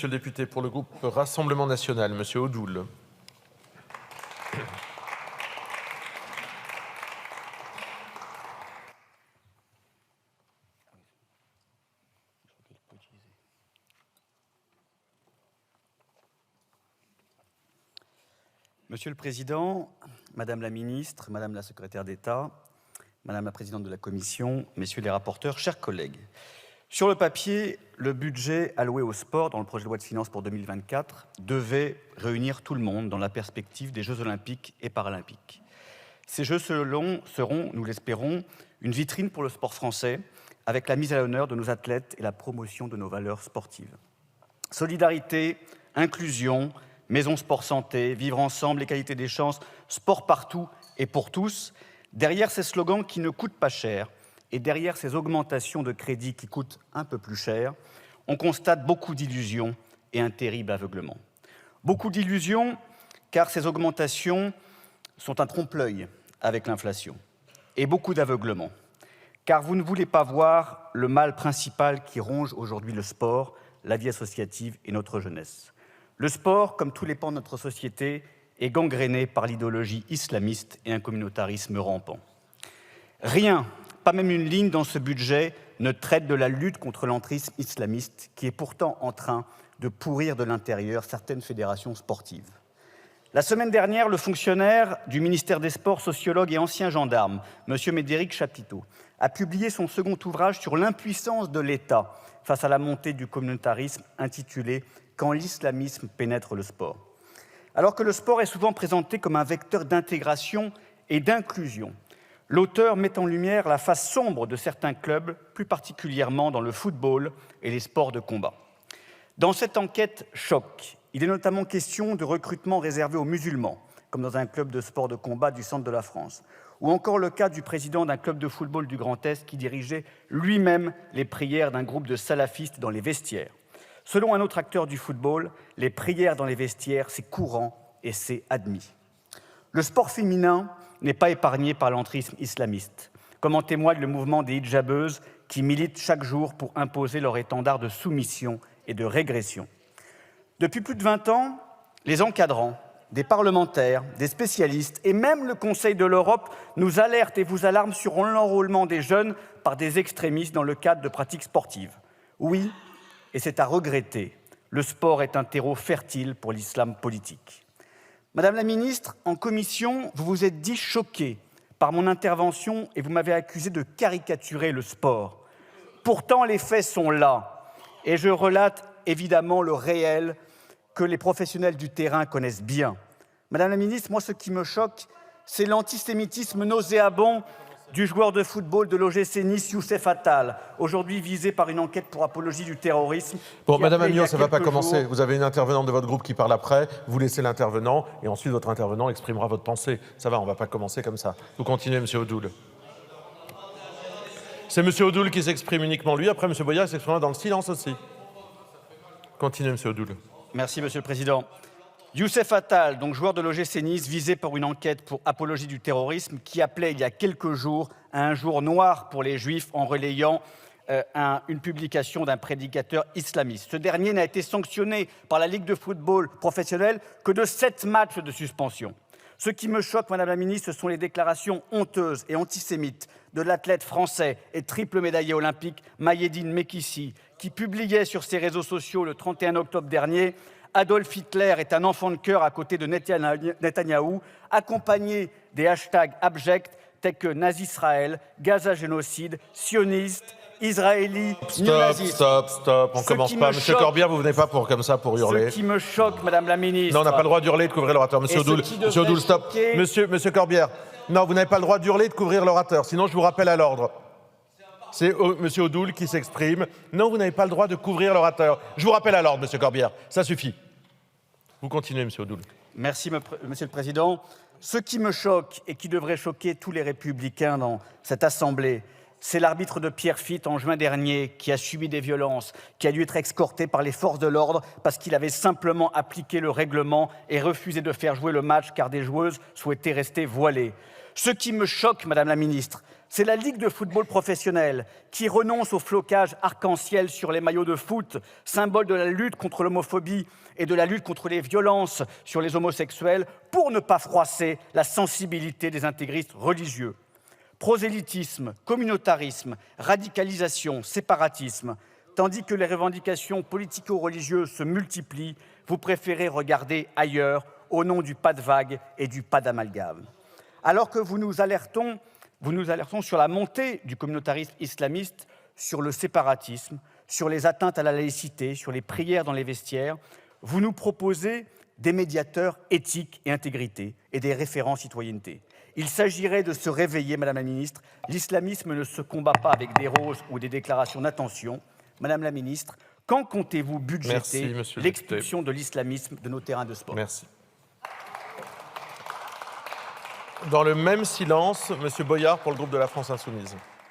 monsieur le député. Pour le groupe Rassemblement national, monsieur Odoul. Monsieur le Président, Madame la Ministre, Madame la Secrétaire d'État, Madame la Présidente de la Commission, Messieurs les rapporteurs, chers collègues. Sur le papier, le budget alloué au sport dans le projet de loi de finances pour 2024 devait réunir tout le monde dans la perspective des Jeux olympiques et paralympiques. Ces Jeux seront, nous l'espérons, une vitrine pour le sport français avec la mise à l'honneur de nos athlètes et la promotion de nos valeurs sportives. Solidarité, inclusion, maison sport santé, vivre ensemble, égalité des chances, sport partout et pour tous. Derrière ces slogans qui ne coûtent pas cher et derrière ces augmentations de crédits qui coûtent un peu plus cher, on constate beaucoup d'illusions et un terrible aveuglement. Beaucoup d'illusions car ces augmentations sont un trompe-l'œil avec l'inflation. Et beaucoup d'aveuglement car vous ne voulez pas voir le mal principal qui ronge aujourd'hui le sport, la vie associative et notre jeunesse. Le sport, comme tous les pans de notre société, est gangréné par l'idéologie islamiste et un communautarisme rampant. Rien, pas même une ligne dans ce budget, ne traite de la lutte contre l'entrisme islamiste qui est pourtant en train de pourrir de l'intérieur certaines fédérations sportives. La semaine dernière, le fonctionnaire du ministère des Sports, sociologue et ancien gendarme, M. Médéric Chapiteau, a publié son second ouvrage sur l'impuissance de l'État face à la montée du communautarisme intitulé « Quand l'islamisme pénètre le sport ». Alors que le sport est souvent présenté comme un vecteur d'intégration et d'inclusion, l'auteur met en lumière la face sombre de certains clubs, plus particulièrement dans le football et les sports de combat. Dans cette enquête choc, il est notamment question de recrutement réservé aux musulmans, comme dans un club de sport de combat du centre de la France, ou encore le cas du président d'un club de football du Grand Est qui dirigeait lui-même les prières d'un groupe de salafistes dans les vestiaires. Selon un autre acteur du football, les prières dans les vestiaires, c'est courant et c'est admis. Le sport féminin n'est pas épargné par l'entrisme islamiste, comme en témoigne le mouvement des hijabeuses qui militent chaque jour pour imposer leur étendard de soumission et de régression. Depuis plus de 20 ans, les encadrants, des parlementaires, des spécialistes et même le Conseil de l'Europe nous alertent et vous alarment sur l'enrôlement des jeunes par des extrémistes dans le cadre de pratiques sportives. Oui, et c'est à regretter, le sport est un terreau fertile pour l'islam politique. Madame la ministre, en commission, vous vous êtes dit choquée par mon intervention et vous m'avez accusé de caricaturer le sport. Pourtant, les faits sont là et je relate évidemment le réel que les professionnels du terrain connaissent bien. Madame la ministre, moi, ce qui me choque, c'est l'antisémitisme nauséabond du joueur de football de l'OGC Nice, Youssef Attal, aujourd'hui visé par une enquête pour apologie du terrorisme. Bon, Madame Amiot, ça ne va pas commencer. Vous avez une intervenante de votre groupe qui parle après, vous laissez l'intervenant, et ensuite votre intervenant exprimera votre pensée. Ça va, on ne va pas commencer comme ça. Vous continuez, Monsieur Odoul. C'est Monsieur Odoul qui s'exprime uniquement lui, après Monsieur Boyard s'exprimera dans le silence aussi. Continuez, Monsieur Odoul. Merci, Monsieur le Président. Youssef Attal, donc joueur de l'OGC Nice, visé par une enquête pour apologie du terrorisme, qui appelait il y a quelques jours à un jour noir pour les Juifs en relayant une publication d'un prédicateur islamiste. Ce dernier n'a été sanctionné par la Ligue de football professionnelle que de 7 matchs de suspension. Ce qui me choque, Madame la Ministre, ce sont les déclarations honteuses et antisémites de l'athlète français et triple médaillé olympique Mayedine Mekissi, qui publiait sur ses réseaux sociaux le 31 octobre dernier « Adolf Hitler est un enfant de cœur à côté de Netanyahou », accompagné des hashtags abjects tels que Nazi-Israël, Gaza génocide, sioniste, israéli, néonaziste. Stop, on commence pas. Monsieur Corbière, vous venez pas comme ça pour hurler. Ce qui me choque, Madame la Ministre. Non, on n'a pas le droit d'hurler et de couvrir l'orateur. Monsieur Odoul, stop. Monsieur Corbière, non, vous n'avez pas le droit d'hurler et de couvrir l'orateur, sinon je vous rappelle à l'ordre. C'est Monsieur Odoul qui s'exprime. Non, vous n'avez pas le droit de couvrir l'orateur. Je vous rappelle à l'ordre, Monsieur Corbière. Ça suffit. Vous continuez, Monsieur Odoul. Merci, Monsieur le Président. Ce qui me choque et qui devrait choquer tous les républicains dans cette Assemblée, c'est l'arbitre de Pierrefitte en juin dernier qui a subi des violences, qui a dû être escorté par les forces de l'ordre parce qu'il avait simplement appliqué le règlement et refusé de faire jouer le match car des joueuses souhaitaient rester voilées. Ce qui me choque, Madame la Ministre, C'est la Ligue de football professionnel qui renonce au flocage arc-en-ciel sur les maillots de foot, symbole de la lutte contre l'homophobie et de la lutte contre les violences sur les homosexuels, pour ne pas froisser la sensibilité des intégristes religieux. Prosélytisme, communautarisme, radicalisation, séparatisme, tandis que les revendications politico-religieuses se multiplient, vous préférez regarder ailleurs au nom du pas de vague et du pas d'amalgame. Alors que vous nous alertons sur la montée du communautarisme islamiste, sur le séparatisme, sur les atteintes à la laïcité, sur les prières dans les vestiaires, vous nous proposez des médiateurs éthique et intégrité et des référents citoyenneté. Il s'agirait de se réveiller, Madame la Ministre. L'islamisme ne se combat pas avec des roses ou des déclarations d'intention. Madame la Ministre, quand comptez-vous budgéter l'expulsion de l'islamisme de nos terrains de sport? Merci. Dans le même silence, M. Boyard pour le groupe de la France Insoumise.